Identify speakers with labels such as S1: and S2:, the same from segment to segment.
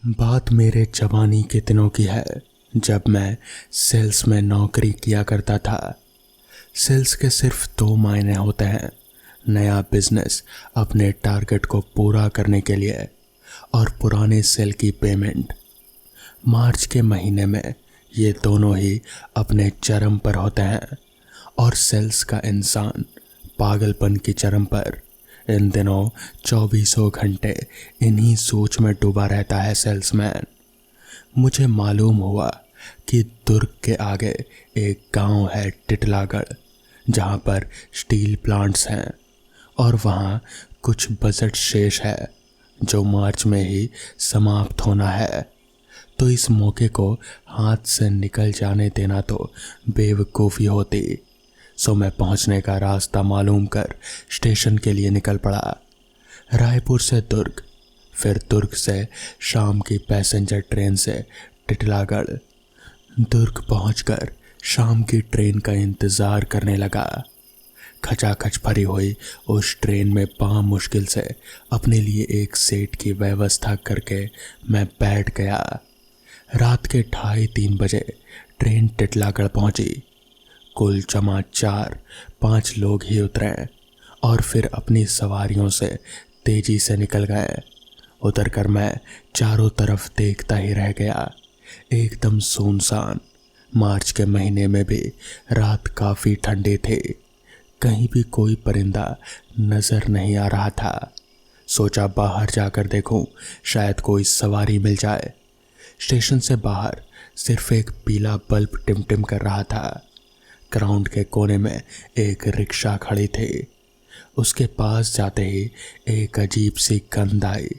S1: बात मेरे जवानी के दिनों की है, जब मैं सेल्स में नौकरी किया करता था। सेल्स के सिर्फ दो मायने होते हैं, नया बिजनेस अपने टारगेट को पूरा करने के लिए और पुराने सेल की पेमेंट। मार्च के महीने में ये दोनों ही अपने चरम पर होते हैं और सेल्स का इंसान पागलपन की चरम पर। इन दिनों 2400 घंटे इन्हीं सोच में डूबा रहता है सेल्समैन। मुझे मालूम हुआ कि दुर्ग के आगे एक गांव है टिटलागढ़, जहां पर स्टील प्लांट्स हैं और वहां कुछ बजट शेष है जो मार्च में ही समाप्त होना है। तो इस मौके को हाथ से निकल जाने देना तो बेवकूफ़ी होती। सो मैं पहुंचने का रास्ता मालूम कर स्टेशन के लिए निकल पड़ा। रायपुर से दुर्ग, फिर दुर्ग से शाम की पैसेंजर ट्रेन से टिटलागढ़। दुर्ग पहुंचकर शाम की ट्रेन का इंतज़ार करने लगा। खचाखच भरी हुई उस ट्रेन में मुश्किल से अपने लिए एक सीट की व्यवस्था करके मैं बैठ गया। रात के 2:30 बजे ट्रेन टिटलागढ़ पहुंची। कुल जमा 4-5 लोग ही उतरे और फिर अपनी सवारियों से तेजी से निकल गए। उतर कर मैं चारों तरफ देखता ही रह गया, एकदम सुनसान। मार्च के महीने में भी रात काफ़ी ठंडी थी, कहीं भी कोई परिंदा नज़र नहीं आ रहा था। सोचा बाहर जाकर देखूं, शायद कोई सवारी मिल जाए। स्टेशन से बाहर सिर्फ एक पीला बल्ब टिमटिम कर रहा था। ग्राउंड के कोने में एक रिक्शा खड़ी थी। उसके पास जाते ही एक अजीब सी गंध आई,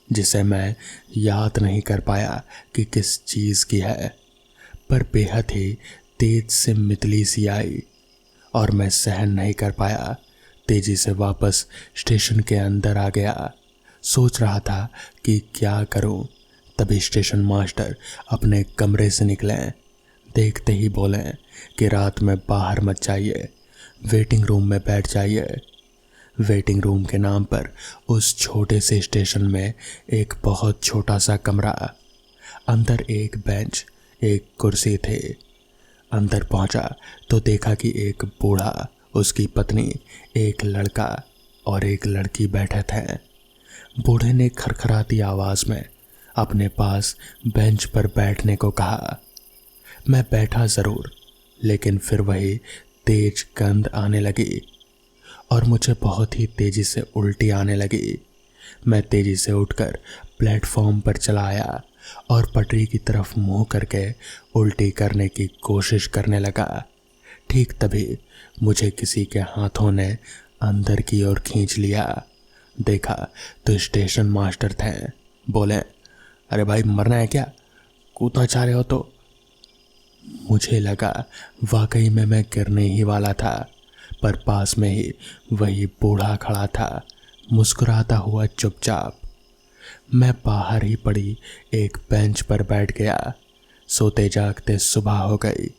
S1: जिसे मैं याद नहीं कर पाया कि किस चीज़ की है, पर बेहद ही तेज से मितली सी आई और मैं सहन नहीं कर पाया। तेजी से वापस स्टेशन के अंदर आ गया। सोच रहा था कि क्या करूं, तभी स्टेशन मास्टर अपने कमरे से निकले। देखते ही बोले कि रात में बाहर मत जाइए, वेटिंग रूम में बैठ जाइए। वेटिंग रूम के नाम पर उस छोटे से स्टेशन में एक बहुत छोटा सा कमरा, अंदर एक बेंच, एक कुर्सी थे। अंदर पहुंचा तो देखा कि एक बूढ़ा, उसकी पत्नी, एक लड़का और एक लड़की बैठे थे। बूढ़े ने खरखराती आवाज़ में अपने पास बेंच पर बैठने को कहा। मैं बैठा ज़रूर, लेकिन फिर वही तेज गंध आने लगी और मुझे बहुत ही तेज़ी से उल्टी आने लगी। मैं तेज़ी से उठकर प्लेटफॉर्म पर चला आया और पटरी की तरफ मुंह करके उल्टी करने की कोशिश करने लगा। ठीक तभी मुझे किसी के हाथों ने अंदर की ओर खींच लिया। देखा तो स्टेशन मास्टर थे। बोले, अरे भाई मरना है क्या, कूदना चाह रहे हो तो? मुझे लगा वाकई में मैं गिरने ही वाला था, पर पास में ही वही बूढ़ा खड़ा था, मुस्कुराता हुआ चुपचाप। मैं बाहर ही पड़ी एक बेंच पर बैठ गया। सोते जागते सुबह हो गई।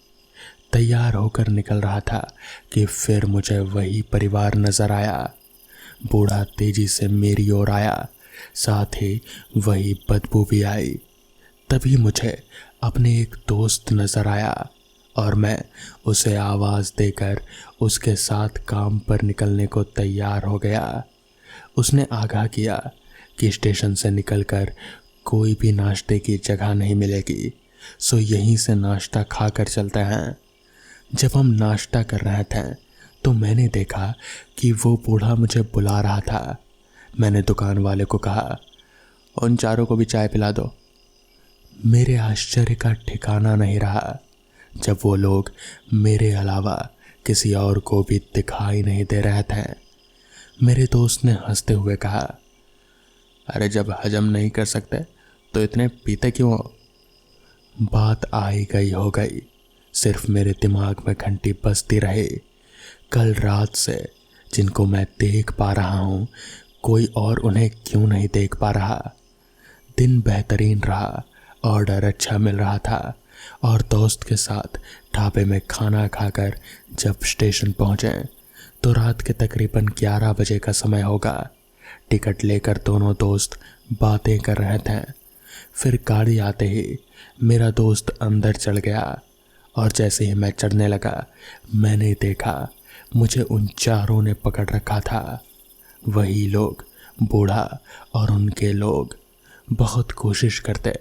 S1: तैयार होकर निकल रहा था कि फिर मुझे वही परिवार नजर आया। बूढ़ा तेजी से मेरी ओर आया, साथ ही वही बदबू भी आई। तभी मुझे अपने एक दोस्त नजर आया और मैं उसे आवाज़ देकर उसके साथ काम पर निकलने को तैयार हो गया। उसने आगाह किया कि स्टेशन से निकलकर कोई भी नाश्ते की जगह नहीं मिलेगी, सो यहीं से नाश्ता खाकर चलते हैं। जब हम नाश्ता कर रहे थे तो मैंने देखा कि वो बूढ़ा मुझे बुला रहा था। मैंने दुकान वाले को कहा, उन चारों को भी चाय पिला दो। मेरे आश्चर्य का ठिकाना नहीं रहा जब वो लोग मेरे अलावा किसी और को भी दिखाई नहीं दे रहे थे। मेरे दोस्त ने हंसते हुए कहा, अरे जब हजम नहीं कर सकते तो इतने पीते क्यों हो? बात आई गई हो गई, सिर्फ मेरे दिमाग में घंटी बजती रही। कल रात से जिनको मैं देख पा रहा हूँ, कोई और उन्हें क्यों नहीं देख पा रहा? दिन बेहतरीन रहा, ऑर्डर अच्छा मिल रहा था और दोस्त के साथ ढाबे में खाना खाकर जब स्टेशन पहुँचे तो रात के तकरीबन 11 बजे का समय होगा। टिकट लेकर दोनों दोस्त बातें कर रहे थे। फिर गाड़ी आते ही मेरा दोस्त अंदर चढ़ गया और जैसे ही मैं चढ़ने लगा मैंने देखा मुझे उन चारों ने पकड़ रखा था। वही लोग, बूढ़ा और उनके लोग। बहुत कोशिश करते,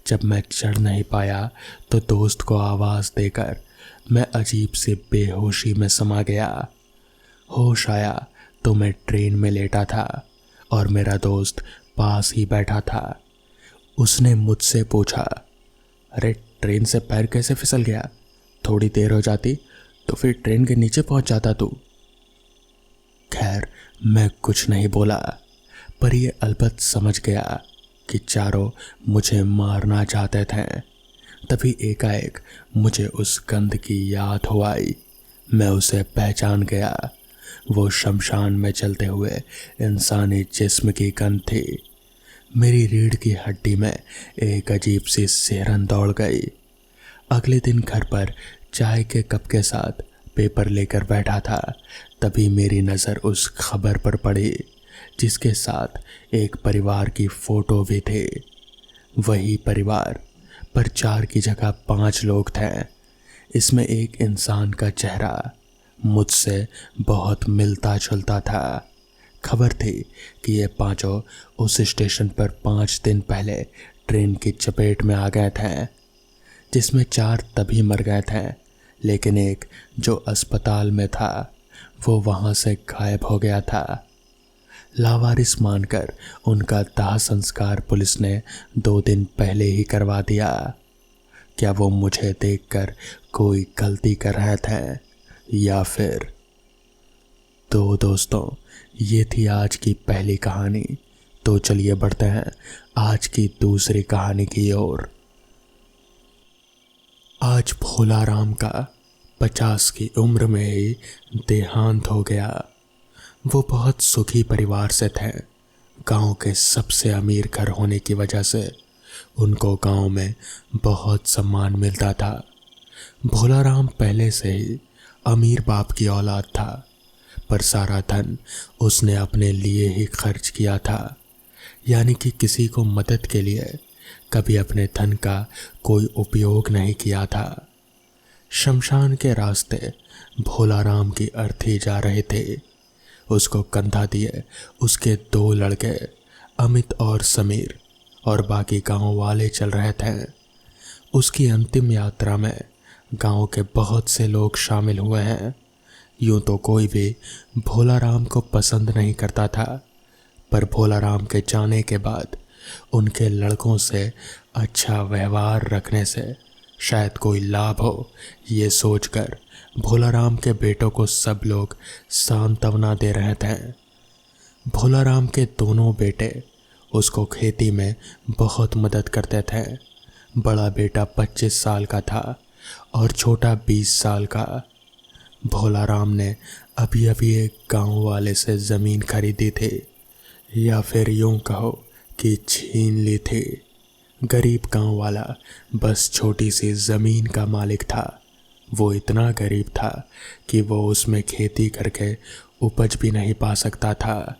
S1: जब मैं चढ़ नहीं पाया तो दोस्त को आवाज़ देकर मैं अजीब सी बेहोशी में समा गया। होश आया तो मैं ट्रेन में लेटा था और मेरा दोस्त पास ही बैठा था। उसने मुझसे पूछा, अरे ट्रेन से पैर कैसे फिसल गया? थोड़ी देर हो जाती तो फिर ट्रेन के नीचे पहुंच जाता तू। खैर मैं कुछ नहीं बोला, पर ये अलबत्त समझ गया कि चारों मुझे मारना चाहते थे। तभी एकाएक मुझे उस गंध की याद हो आई। मैं उसे पहचान गया। वो शमशान में चलते हुए इंसानी जिस्म की गंध थी। मेरी रीढ़ की हड्डी में एक अजीब सी सिहरन दौड़ गई। अगले दिन घर पर चाय के कप के साथ पेपर लेकर बैठा था, तभी मेरी नज़र उस खबर पर पड़ी जिसके साथ एक परिवार की फ़ोटो भी थी। वही परिवार, पर 4 की जगह 5 लोग थे। इसमें एक इंसान का चेहरा मुझसे बहुत मिलता जुलता था। खबर थी कि ये पांचों उस स्टेशन पर 5 दिन पहले ट्रेन की चपेट में आ गए थे, जिसमें 4 तभी मर गए थे, लेकिन एक जो अस्पताल में था वो वहाँ से गायब हो गया था। लावारिस मानकर उनका दाह संस्कार पुलिस ने 2 दिन पहले ही करवा दिया। क्या वो मुझे देखकर कोई गलती कर रहे थे या फिर? तो दोस्तों, ये थी आज की पहली कहानी। तो चलिए बढ़ते हैं आज की दूसरी कहानी की ओर। आज भोला राम का 50 की उम्र में ही देहांत हो गया। वो बहुत सुखी परिवार से थे। गांव के सबसे अमीर घर होने की वजह से उनको गांव में बहुत सम्मान मिलता था। भोला राम पहले से ही अमीर बाप की औलाद था, पर सारा धन उसने अपने लिए ही खर्च किया था। यानी कि किसी को मदद के लिए कभी अपने धन का कोई उपयोग नहीं किया था। शमशान के रास्ते भोला राम की अर्थी जा रहे थे। उसको कंधा दिए उसके 2 लड़के अमित और समीर और बाकी गांव वाले चल रहे थे। उसकी अंतिम यात्रा में गांव के बहुत से लोग शामिल हुए हैं। यूं तो कोई भी भोला राम को पसंद नहीं करता था, पर भोला राम के जाने के बाद उनके लड़कों से अच्छा व्यवहार रखने से शायद कोई लाभ हो, ये सोचकर भोला राम के बेटों को सब लोग सांत्वना दे रहे थे। भोला राम के दोनों बेटे उसको खेती में बहुत मदद करते थे। बड़ा बेटा 25 साल का था और छोटा 20 साल का। भोला राम ने अभी अभी एक गांव वाले से ज़मीन खरीदी थी, या फिर यूं कहो कि छीन ली थी। गरीब गांव वाला बस छोटी सी ज़मीन का मालिक था। वो इतना गरीब था कि वो उसमें खेती करके उपज भी नहीं पा सकता था।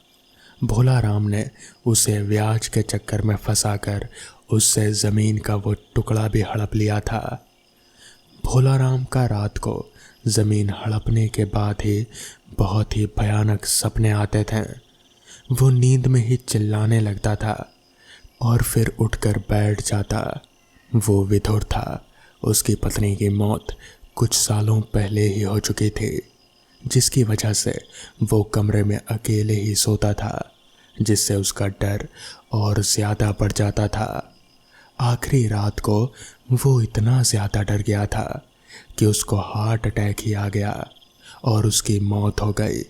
S1: भोला राम ने उसे ब्याज के चक्कर में फंसाकर उससे ज़मीन का वो टुकड़ा भी हड़प लिया था। भोला राम का रात को ज़मीन हड़पने के बाद ही बहुत ही भयानक सपने आते थे। वो नींद में ही चिल्लाने लगता था और फिर उठकर बैठ जाता। वो विधुर था। उसकी पत्नी की मौत कुछ सालों पहले ही हो चुकी थी, जिसकी वजह से वो कमरे में अकेले ही सोता था, जिससे उसका डर और ज़्यादा बढ़ जाता था। आखिरी रात को वो इतना ज़्यादा डर गया था कि उसको हार्ट अटैक ही आ गया और उसकी मौत हो गई।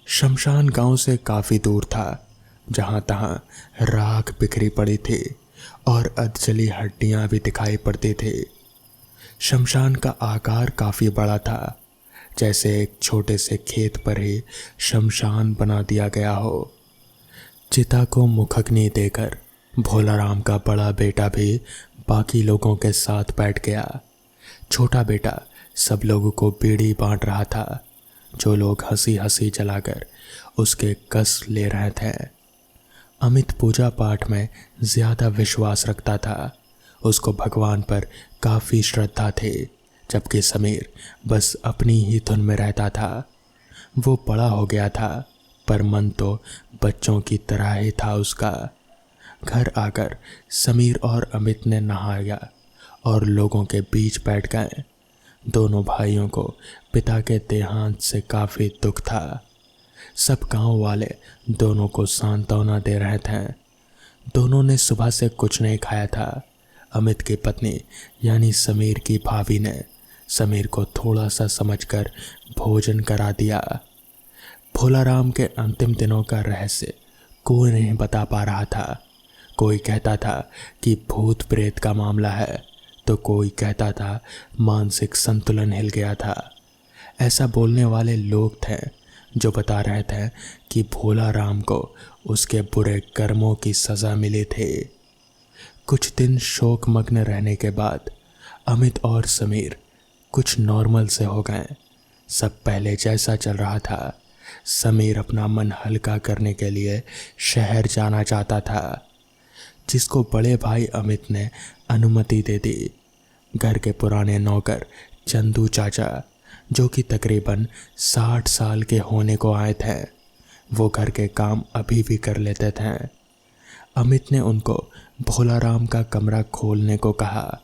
S1: शमशान गांव से काफ़ी दूर था, जहाँ तहाँ राख बिखरी पड़ी थी और अधजली हड्डियाँ भी दिखाई पड़ती थी। शमशान का आकार काफ़ी बड़ा था, जैसे एक छोटे से खेत पर ही शमशान बना दिया गया हो। चिता को मुखग्नि देकर भोला राम का बड़ा बेटा भी बाकी लोगों के साथ बैठ गया। छोटा बेटा सब लोगों को बीड़ी बांट रहा था, जो लोग हंसी हंसी जलाकर उसके कस ले रहे थे। अमित पूजा पाठ में ज़्यादा विश्वास रखता था। उसको भगवान पर काफ़ी श्रद्धा थी, जबकि समीर बस अपनी ही धुन में रहता था। वो बड़ा हो गया था, पर मन तो बच्चों की तरह ही था उसका। घर आकर समीर और अमित ने नहाया और लोगों के बीच बैठ गए। दोनों भाइयों को पिता के देहांत से काफ़ी दुख था। सब गांव वाले दोनों को सांत्वना दे रहे थे। दोनों ने सुबह से कुछ नहीं खाया था। अमित की पत्नी यानी समीर की भाभी ने समीर को थोड़ा सा समझकर भोजन करा दिया। भोलाराम के अंतिम दिनों का रहस्य कोई नहीं बता पा रहा था। कोई कहता था कि भूत प्रेत का मामला है, तो कोई कहता था मानसिक संतुलन हिल गया था। ऐसा बोलने वाले लोग थे जो बता रहे थे कि भोलाराम को उसके बुरे कर्मों की सज़ा मिली थी। कुछ दिन शोकमग्न रहने के बाद अमित और समीर कुछ नॉर्मल से हो गए। सब पहले जैसा चल रहा था। समीर अपना मन हल्का करने के लिए शहर जाना चाहता था, जिसको बड़े भाई अमित ने अनुमति दे दी। घर के पुराने नौकर चंदू चाचा, जो कि तकरीबन 60 साल के होने को आए थे, वो घर के काम अभी भी कर लेते थे। अमित ने उनको भोलाराम का कमरा खोलने को कहा।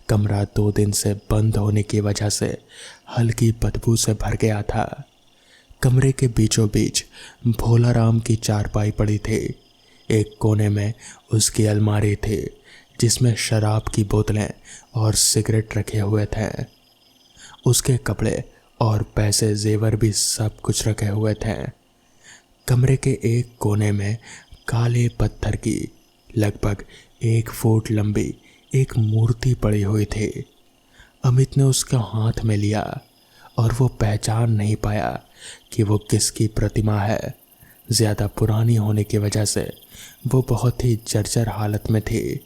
S1: कमरा 2 दिन से बंद होने की वजह से हल्की बदबू से भर गया था। कमरे के बीचों बीच भोलाराम की चारपाई पड़ी थी। एक कोने में उसकी अलमारी थी, जिसमें शराब की बोतलें और सिगरेट रखे हुए थे। उसके कपड़े और पैसे जेवर भी सब कुछ रखे हुए थे। कमरे के एक कोने में काले पत्थर की लगभग 1 फुट लंबी एक मूर्ति पड़ी हुई थी। अमित ने उसका हाथ में लिया और वो पहचान नहीं पाया कि वो किसकी प्रतिमा है। ज़्यादा पुरानी होने की वजह से वो बहुत ही जर्जर हालत में थी।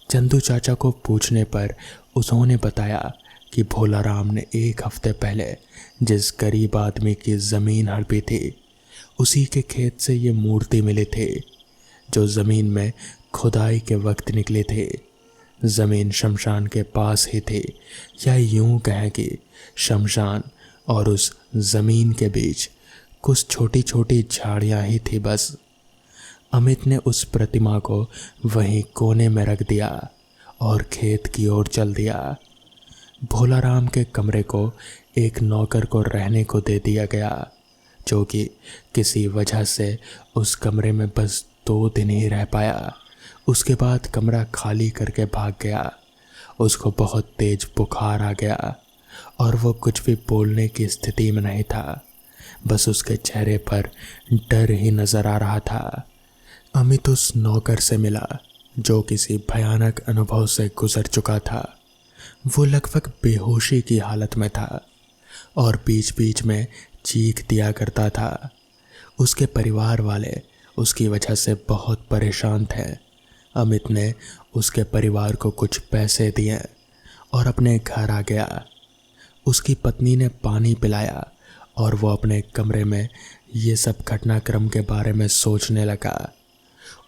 S1: चंदू चाचा को पूछने पर उन्होंने बताया कि भोलाराम ने 1 हफ्ते पहले जिस गरीब आदमी की ज़मीन हड़पी थी, उसी के खेत से ये मूर्ति मिली थी, जो ज़मीन में खुदाई के वक्त निकली थी। ज़मीन शमशान के पास ही थी, या यूं कहें कि शमशान और उस ज़मीन के बीच कुछ छोटी छोटी झाड़ियाँ ही थी बस। अमित ने उस प्रतिमा को वहीं कोने में रख दिया और खेत की ओर चल दिया। भोलाराम के कमरे को एक नौकर को रहने को दे दिया गया, जो कि किसी वजह से उस कमरे में बस 2 दिन ही रह पाया। उसके बाद कमरा खाली करके भाग गया। उसको बहुत तेज बुखार आ गया और वो कुछ भी बोलने की स्थिति में नहीं था। बस उसके चेहरे पर डर ही नजर आ रहा था। अमित उस नौकर से मिला जो किसी भयानक अनुभव से गुजर चुका था। वो लगभग बेहोशी की हालत में था और बीच बीच में चीख दिया करता था। उसके परिवार वाले उसकी वजह से बहुत परेशान थे। अमित ने उसके परिवार को कुछ पैसे दिए और अपने घर आ गया। उसकी पत्नी ने पानी पिलाया और वो अपने कमरे में ये सब घटनाक्रम के बारे में सोचने लगा।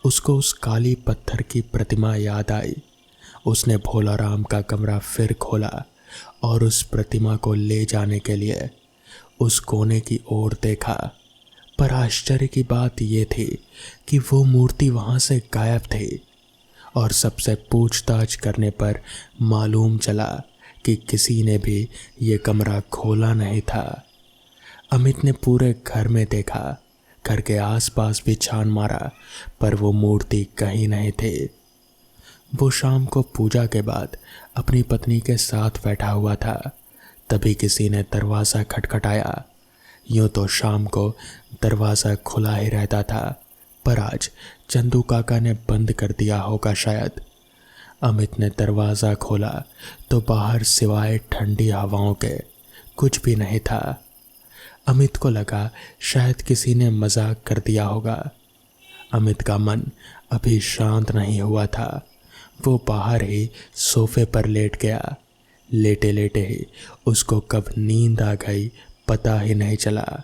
S1: उसको उस काली पत्थर की प्रतिमा याद आई। उसने भोलाराम का कमरा फिर खोला और उस प्रतिमा को ले जाने के लिए उस कोने की ओर देखा। पर आश्चर्य की बात यह थी कि वो मूर्ति वहाँ से गायब थी और सबसे पूछताछ करने पर मालूम चला कि किसी ने भी ये कमरा खोला नहीं था। अमित ने पूरे घर में देखा, घर के आसपास भी छान मारा, पर वो मूर्ति कहीं नहीं थी। वो शाम को पूजा के बाद अपनी पत्नी के साथ बैठा हुआ था। तभी किसी ने दरवाज़ा खटखटाया। यूँ तो शाम को दरवाज़ा खुला ही रहता था, पर आज चंदू काका ने बंद कर दिया होगा शायद। अमित ने दरवाज़ा खोला तो बाहर सिवाय ठंडी हवाओं के कुछ भी नहीं था। अमित को लगा शायद किसी ने मजाक कर दिया होगा। अमित का मन अभी शांत नहीं हुआ था। वो बाहर ही सोफे पर लेट गया। लेटे लेटे ही उसको कब नींद आ गई पता ही नहीं चला।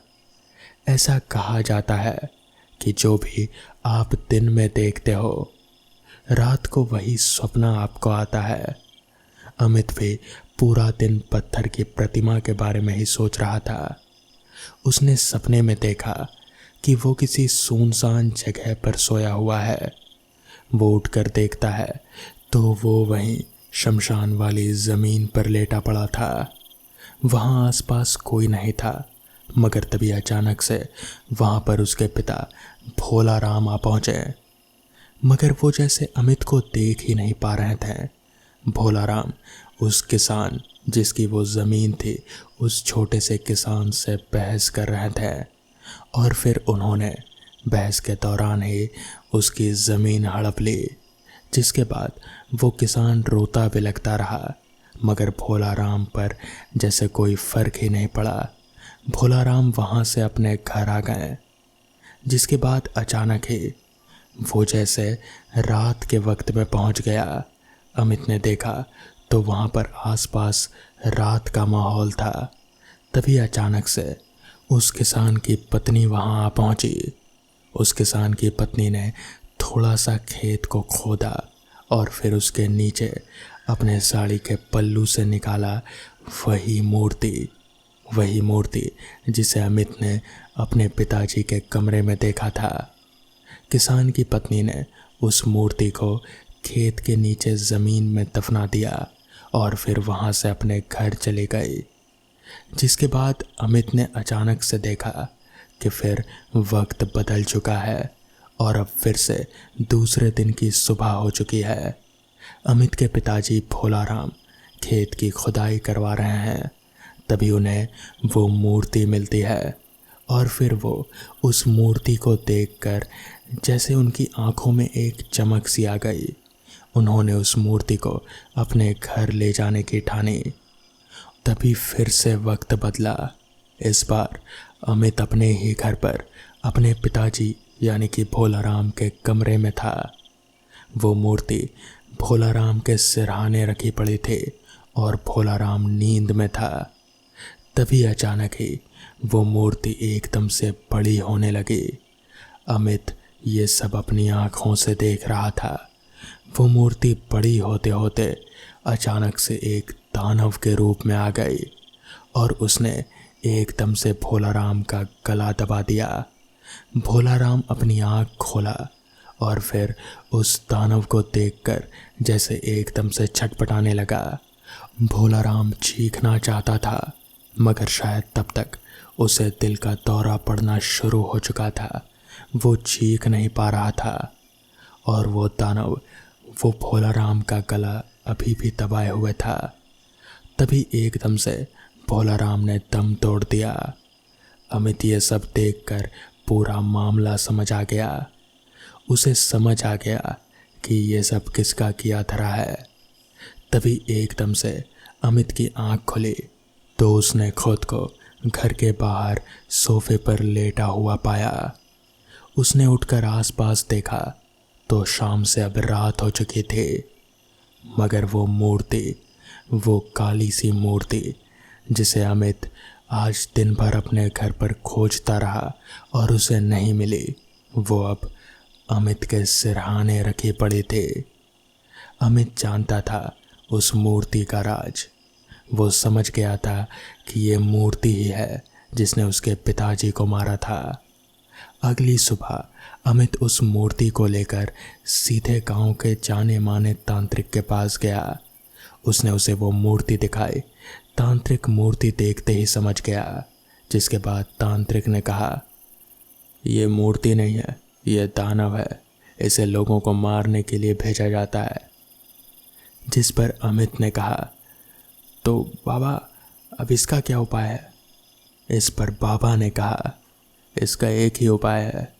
S1: ऐसा कहा जाता है कि जो भी आप दिन में देखते हो रात को वही स्वप्न आपको आता है। अमित भी पूरा दिन पत्थर की प्रतिमा के बारे में ही सोच रहा था। उसने सपने में देखा कि वो किसी सुनसान जगह पर सोया हुआ है। वो उठकर देखता है तो वो वहीं शमशान वाली ज़मीन पर लेटा पड़ा था। वहाँ आसपास कोई नहीं था, मगर तभी अचानक से वहाँ पर उसके पिता भोला राम आ पहुँचे। मगर वो जैसे अमित को देख ही नहीं पा रहे थे। भोला राम उस किसान जिसकी वो ज़मीन थी, उस छोटे से किसान से बहस कर रहे थे और फिर उन्होंने बहस के दौरान ही उसकी ज़मीन हड़प ली। जिसके बाद वो किसान रोता भी लगता रहा, मगर भोला राम पर जैसे कोई फ़र्क ही नहीं पड़ा। भोला राम वहाँ से अपने घर आ गए। जिसके बाद अचानक ही वो जैसे रात के वक्त में पहुँच गया। अमित ने देखा तो वहाँ पर आसपास रात का माहौल था। तभी अचानक से उस किसान की पत्नी वहाँ आ पहुँची। उस किसान की पत्नी ने थोड़ा सा खेत को खोदा और फिर उसके नीचे अपने साड़ी के पल्लू से निकाला वही मूर्ति जिसे अमित ने अपने पिताजी के कमरे में देखा था। किसान की पत्नी ने उस मूर्ति को खेत के नीचे ज़मीन में दफना दिया और फिर वहाँ से अपने घर चली गई। जिसके बाद अमित ने अचानक से देखा कि फिर वक्त बदल चुका है और अब फिर से दूसरे दिन की सुबह हो चुकी है। अमित के पिताजी भोला राम खेत की खुदाई करवा रहे हैं। तभी उन्हें वो मूर्ति मिलती है और फिर वो उस मूर्ति को देखकर जैसे उनकी आंखों में एक चमक सी आ गई। उन्होंने उस मूर्ति को अपने घर ले जाने की ठानी। तभी फिर से वक्त बदला। इस बार अमित अपने ही घर पर अपने पिताजी यानी कि भोला राम के कमरे में था। वो मूर्ति भोला राम के सिरहाने रखी पड़ी थी और भोला राम नींद में था। तभी अचानक ही वो मूर्ति एकदम से बड़ी होने लगी। अमित ये सब अपनी आँखों से देख रहा था। वो मूर्ति बड़ी होते होते अचानक से एक दानव के रूप में आ गई और उसने एकदम से भोला राम का गला दबा दिया। भोला राम अपनी आँख खोला और फिर उस दानव को देखकर जैसे एकदम से छटपटाने लगा। भोला राम चीखना चाहता था, मगर शायद तब तक उसे दिल का दौरा पड़ना शुरू हो चुका था। वो चीख नहीं पा रहा था और वो दानव वो भोला राम का गला अभी भी दबाए हुए था। तभी एकदम से भोला राम ने दम तोड़ दिया। अमित ये सब देखकर पूरा मामला समझ आ गया। उसे समझ आ गया कि ये सब किसका किया धरा है। तभी एकदम से अमित की आंख खुली तो उसने खुद को घर के बाहर सोफे पर लेटा हुआ पाया। उसने उठकर आसपास देखा तो शाम से अब रात हो चुकी थी, मगर वो मूर्ति, वो काली सी मूर्ति जिसे अमित आज दिन भर अपने घर पर खोजता रहा और उसे नहीं मिली, वो अब अमित के सिरहाने रखी पड़ी थी। अमित जानता था उस मूर्ति का राज। वो समझ गया था कि ये मूर्ति ही है जिसने उसके पिताजी को मारा था। अगली सुबह अमित उस मूर्ति को लेकर सीधे गांव के जाने माने तांत्रिक के पास गया। उसने उसे वो मूर्ति दिखाई। तांत्रिक मूर्ति देखते ही समझ गया। जिसके बाद तांत्रिक ने कहा, ये मूर्ति नहीं है, ये दानव है। इसे लोगों को मारने के लिए भेजा जाता है। जिस पर अमित ने कहा, तो बाबा अब इसका क्या उपाय है? इस पर बाबा ने कहा, इसका एक ही उपाय है।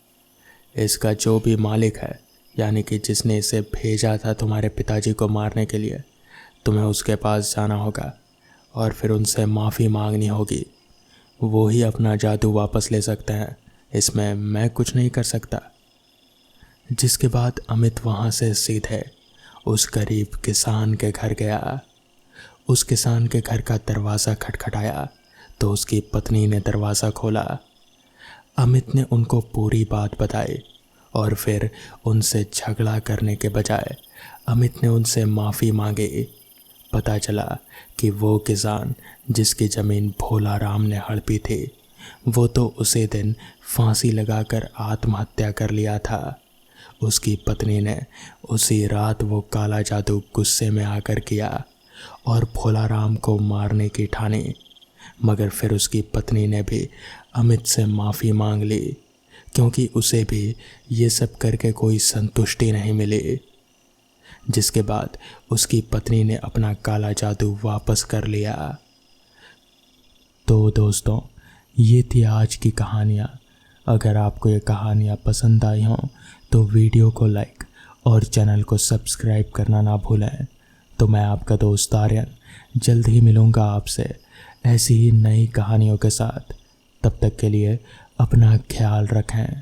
S1: इसका जो भी मालिक है, यानी कि जिसने इसे भेजा था तुम्हारे पिताजी को मारने के लिए, तुम्हें उसके पास जाना होगा और फिर उनसे माफ़ी मांगनी होगी। वो ही अपना जादू वापस ले सकते हैं, इसमें मैं कुछ नहीं कर सकता। जिसके बाद अमित वहाँ से सीधे उस गरीब किसान के घर गया। उस किसान के घर का दरवाज़ा खटखटाया तो उसकी पत्नी ने दरवाज़ा खोला। अमित ने उनको पूरी बात बताई और फिर उनसे झगड़ा करने के बजाय अमित ने उनसे माफ़ी मांगी। पता चला कि वो किसान जिसकी ज़मीन भोला राम ने हड़पी थी वो तो उसी दिन फांसी लगाकर आत्महत्या कर लिया था। उसकी पत्नी ने उसी रात वो काला जादू गुस्से में आकर किया और भोला राम को मारने की ठानी, मगर फिर उसकी पत्नी ने भी अमित से माफ़ी मांग ली क्योंकि उसे भी ये सब करके कोई संतुष्टि नहीं मिली। जिसके बाद उसकी पत्नी ने अपना काला जादू वापस कर लिया। तो दोस्तों, ये थी आज की कहानियाँ। अगर आपको ये कहानियाँ पसंद आई हों तो वीडियो को लाइक और चैनल को सब्सक्राइब करना ना भूलें। तो मैं आपका दोस्त आर्यन जल्द ही मिलूँगा आपसे ऐसी ही नई कहानियों के साथ। तब तक के लिए अपना ख्याल रखें।